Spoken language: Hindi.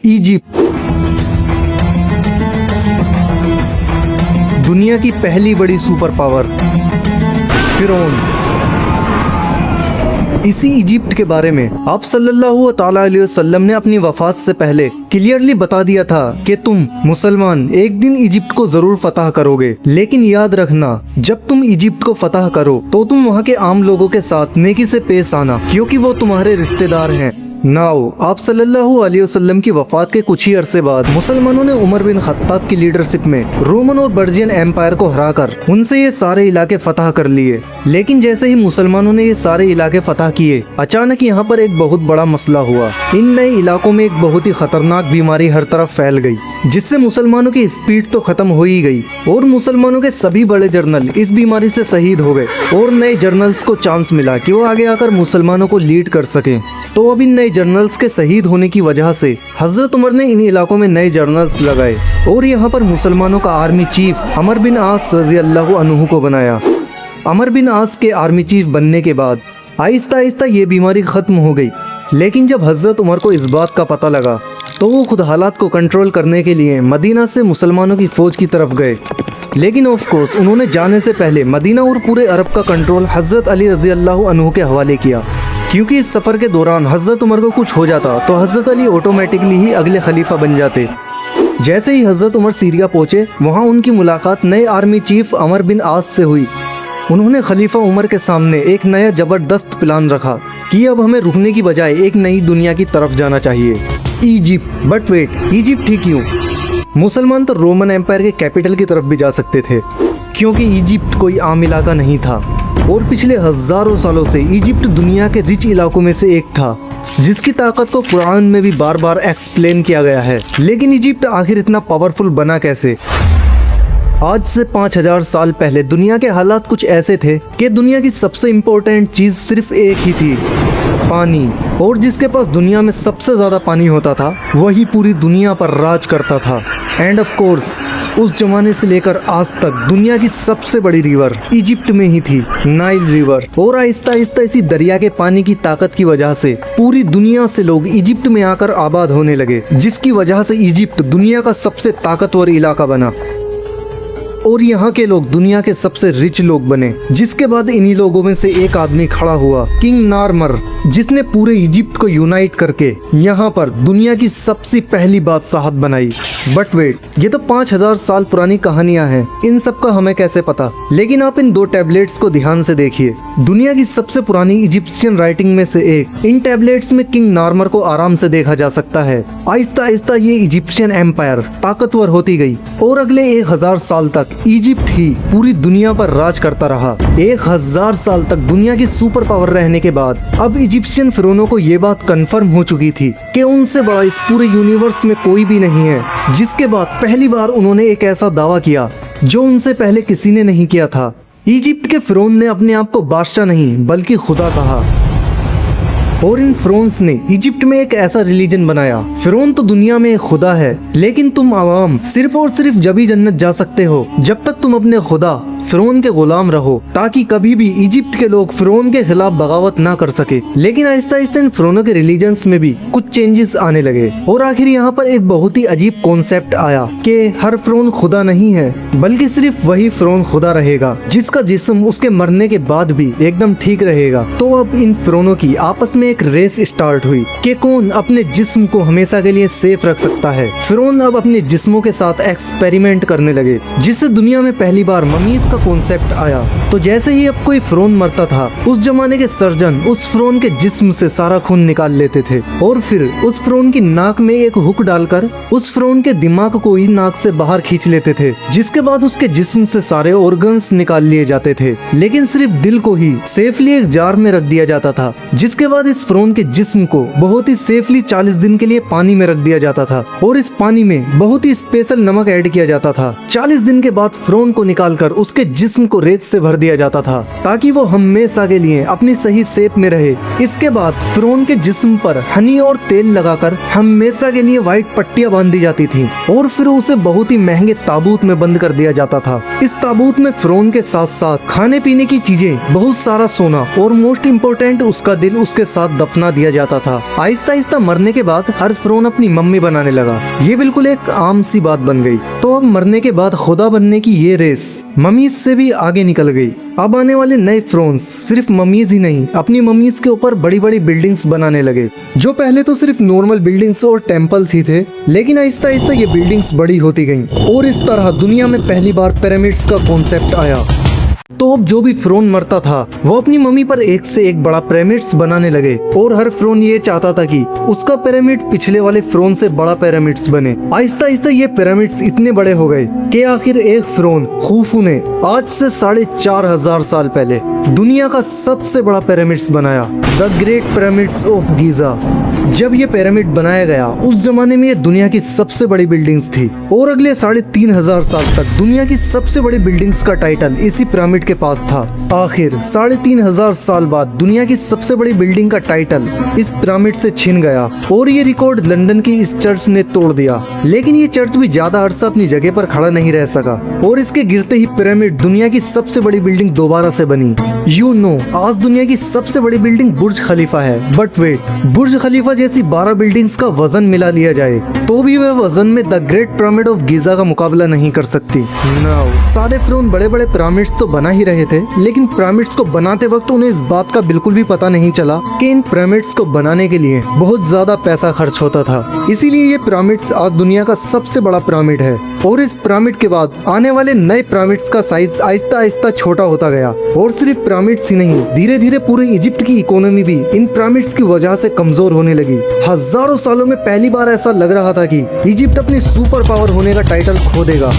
इजिप्ट दुनिया की पहली बड़ी सुपर पावर फिरौन। इसी इजिप्ट के बारे में आप सल्लल्लाहु अलैहि वसल्लम ने अपनी वफात से पहले क्लियरली बता दिया था कि तुम मुसलमान एक दिन इजिप्ट को जरूर फतह करोगे, लेकिन याद रखना जब तुम इजिप्ट को फतह करो तो तुम वहाँ के आम लोगों के साथ नेकी से पेश आना, क्योंकि वो तुम्हारे रिश्तेदार हैं। नाउ आप सल्लल्लाहु अलैहि वसल्लम की वफात के कुछ ही अरसे बाद मुसलमानों ने उमर बिन खत्ताब की लीडरशिप में रोमन और बर्जियन एम्पायर को हराकर उनसे ये सारे इलाके फतह कर लिए। लेकिन जैसे ही मुसलमानों ने ये सारे इलाके फतह किए, अचानक यहाँ पर एक बहुत बड़ा मसला हुआ। इन नए इलाकों में एक बहुत ही खतरनाक बीमारी हर तरफ फैल गई, जिससे मुसलमानों की स्पीड तो खत्म हो ही गई और मुसलमानों के सभी बड़े जर्नल इस बीमारी से शहीद हो गए और नए जर्नल्स को चांस मिला कि वो आगे आकर मुसलमानों को लीड कर सके। तो अब इन नए जर्नल्स के शहीद होने की वजह से हजरत उमर ने इन इलाकों में नए जर्नल्स लगाए और यहाँ पर मुसलमानों का आर्मी चीफ अमर बिन आस रज़ी अल्लाहु अन्हु को बनाया। अमर बिन आस के आर्मी चीफ बनने के बाद आहिस्ता आहिस्ता ये बीमारी खत्म हो गई। लेकिन जब हजरत उमर को इस बात का पता लगा तो वो खुद हालात को कंट्रोल करने के लिए मदीना से मुसलमानों की फौज की तरफ गए। लेकिन ऑफ कोर्स उन्होंने जाने से पहले मदीना और पूरे अरब का कंट्रोल हजरत अली रज़ी अल्लाहु अन्हु के हवाले किया, क्योंकि इस सफ़र के दौरान हजरत उमर को कुछ हो जाता तो हजरत अली ऑटोमेटिकली ही अगले खलीफा बन जाते। जैसे ही हजरत उमर सीरिया पहुँचे, वहाँ उनकी मुलाकात नए आर्मी चीफ अमर बिन आस से हुई। उन्होंने खलीफा उमर के सामने एक नया ज़बरदस्त प्लान रखा कि अब हमें रुकने की बजाय एक नई दुनिया की तरफ जाना चाहिए, इजिप्ट। बट वेट, इजिप्ट ही क्यों? मुसलमान तो रोमन एम्पायर के कैपिटल की तरफ भी जा सकते थे, क्योंकि इजिप्ट कोई आम इलाका नहीं था और पिछले हजारों सालों से इजिप्ट दुनिया के रिच इलाकों में से एक था, जिसकी ताकत को कुरान में भी बार बार एक्सप्लेन किया गया है। लेकिन इजिप्ट आखिर इतना पावरफुल बना कैसे? आज से 5000 साल पहले दुनिया के हालात कुछ ऐसे थे कि दुनिया की सबसे इम्पोर्टेंट चीज़ सिर्फ एक ही थी, पानी। और जिसके पास दुनिया में सबसे ज़्यादा पानी होता था वही पूरी दुनिया पर राज करता था। एंड ऑफ कोर्स उस जमाने से लेकर आज तक दुनिया की सबसे बड़ी रिवर इजिप्ट में ही थी, नाइल रिवर। और आहिस्ता आहिस्ता इसी दरिया के पानी की ताकत की वजह से पूरी दुनिया से लोग इजिप्ट में आकर आबाद होने लगे, जिसकी वजह से इजिप्ट दुनिया का सबसे ताकतवर इलाका बना और यहाँ के लोग दुनिया के सबसे रिच लोग बने। जिसके बाद इन्हीं लोगों में से एक आदमी खड़ा हुआ, किंग नार्मर, जिसने पूरे इजिप्ट को यूनाइट करके यहाँ पर दुनिया की सबसे पहली बादशाहत बनाई। बट वेट, ये तो 5000 साल पुरानी कहानियाँ हैं, इन सब का हमें कैसे पता? लेकिन आप इन दो टैबलेट्स को ध्यान से देखिए। दुनिया की सबसे पुरानी इजिप्शियन राइटिंग में से एक, इन टैबलेट्स में किंग नार्मर को आराम से देखा जा सकता है। आहिस्ता आहिस्ता ये इजिप्शियन एम्पायर ताकतवर होती गई और अगले 1000 साल तक इजिप्ट ही पूरी दुनिया पर राज करता रहा। 1000 साल तक दुनिया की सुपर पावर रहने के बाद अब इजिप्शियन फिरौनों को ये बात कंफर्म हो चुकी थी कि उनसे बड़ा इस पूरे यूनिवर्स में कोई भी नहीं है। जिसके बाद पहली बार उन्होंने एक ऐसा दावा किया जो उनसे पहले किसी ने नहीं किया था। इजिप्ट के फिरौन ने अपने आप को बादशाह नहीं बल्कि खुदा कहा और इन फिरौन्स ने इजिप्ट में एक ऐसा रिलीजन बनाया। फिरौन तो दुनिया में एक खुदा है, लेकिन तुम आवाम सिर्फ और सिर्फ जब ही जन्नत जा सकते हो जब तक तुम अपने खुदा फिरौन के गुलाम रहो, ताकि कभी भी इजिप्ट के लोग फिरौन के खिलाफ बगावत ना कर सके। लेकिन आहिस्ता आहिस्ता इन फिरौनों के रिलीजन्स में भी कुछ चेंजेस आने लगे और आखिर यहाँ पर एक बहुत ही अजीब कॉन्सेप्ट आया कि हर फिरौन खुदा नहीं है, बल्कि सिर्फ वही फिरौन खुदा रहेगा जिसका जिस्म उसके मरने के बाद भी एकदम ठीक रहेगा। तो अब इन फिरौनों की आपस में एक रेस स्टार्ट हुई कि कौन अपने जिस्म को हमेशा के लिए सेफ रख सकता है। फिरौन अब अपने जिस्मों के साथ एक्सपेरिमेंट करने लगे, जिससे दुनिया में पहली बार ममीज का कॉन्सेप्ट आया। तो जैसे ही अब कोई फिरौन मरता था, उस जमाने के सर्जन उस फिरौन के जिस्म से सारा खून निकाल लेते थे और फिर उस फिरौन की नाक में एक हुक डालकर उस फिरौन के दिमाग को ही नाक से बाहर खींच लेते थे। जिसके बाद उसके जिस्म से सारे ऑर्गन्स निकाल लिए जाते थे, लेकिन सिर्फ दिल को ही सेफली एक जार में रख दिया जाता था। जिसके बाद इस फिरौन के जिस्म को बहुत ही सेफली 40 दिन के लिए पानी में रख दिया जाता था और इस पानी में बहुत ही स्पेशल नमक ऐड किया जाता था। 40 दिन के बाद फिरौन को निकालकर उसके जिस्म को रेत से भर दिया जाता था ताकि वो हमेशा के लिए अपनी सही शेप में रहे। इसके बाद फिरौन के जिस्म पर हनी और तेल लगाकर हमेशा के लिए व्हाइट पट्टियां बांध दी जाती थी और फिर उसे बहुत ही महंगे ताबूत में बंद कर दिया जाता था। इस ताबूत में फिरौन के साथ साथ खाने पीने की चीजें, बहुत सारा सोना और मोस्ट इम्पोर्टेंट उसका दिल उसके साथ दफना दिया जाता था। आहिस्ता आहिस्ता मरने के बाद हर फिरौन अपनी मम्मी बनाने लगा। ये बिल्कुल एक आम सी बात बन गई। तो अब मरने के बाद खुदा बनने की ये रेस ममीज से भी आगे निकल गई। अब आने वाले नए फिरौन्स सिर्फ ममीज ही नहीं, अपनी ममीज के ऊपर बड़ी बड़ी बिल्डिंग्स बनाने लगे। जो पहले तो सिर्फ नॉर्मल बिल्डिंग्स और टेम्पल्स ही थे, लेकिन आहिस्ता आहिस्ता ये बिल्डिंग्स बड़ी होती गईं और इस तरह दुनिया में पहली बार पिरामिड्स का कॉन्सेप्ट आया। तो अब जो भी फिरौन मरता था वो अपनी मम्मी पर एक से एक बड़ा पिरामिड्स बनाने लगे और हर फिरौन ये चाहता था कि उसका पिरामिड पिछले वाले फिरौन से बड़ा पिरामिड्स बने। आहिस्ता आहिस्ता ये पिरामिड्स इतने बड़े हो गए कि आखिर एक फिरौन खुफू ने आज से 4500 साल पहले दुनिया का सबसे बड़ा पिरामिड्स बनाया, the great pyramids of Giza. जब ये पिरामिड बनाया गया उस जमाने में ये दुनिया की सबसे बड़ी बिल्डिंग्स थी और अगले 3500 साल तक दुनिया की सबसे बड़ी बिल्डिंग्स का टाइटल इसी पिरामिड के पास था। आखिर 3500 साल बाद दुनिया की सबसे बड़ी बिल्डिंग का टाइटल इस पिरामिड से छिन गया और ये रिकॉर्ड लंदन की इस चर्च ने तोड़ दिया। लेकिन ये चर्च भी ज्यादा अरसा अपनी जगह पर खड़ा नहीं रह सका और इसके गिरते ही पिरामिड दुनिया की सबसे बड़ी बिल्डिंग दोबारा से बनी। यू नो, आज दुनिया की सबसे बड़ी बिल्डिंग बुर्ज खलीफा है। बट वेट, बुर्ज खलीफा जैसी 12 बिल्डिंग्स का वजन मिला लिया जाए तो भी वह वजन में the great pyramid of Giza का मुकाबला नहीं कर सकती। नाउ, सारे फिरौन बड़े बड़े पिरामिड्स तो बना ही रहे थे, लेकिन पिरामिड्स को बनाते वक्त उन्हें इस बात का बिल्कुल भी पता नहीं चला कि इन पिरामिड्स को बनाने के लिए बहुत ज्यादा पैसा खर्च होता था। इसीलिए ये पिरामिड्स आज दुनिया का सबसे बड़ा पिरामिड है और इस पिरामिड के बाद आने वाले नए पिरामिड्स का साइज आहिस्ता आहिस्ता छोटा होता गया और सिर्फ पिरामिड्स ही नहीं, धीरे धीरे पूरे इजिप्ट की इकोनॉमी भी इन पिरामिड्स की वजह से कमजोर होने लगी। हजारों सालों में पहली बार ऐसा लग रहा था कि इजिप्ट अपनी सुपर पावर होने का टाइटल खो देगा।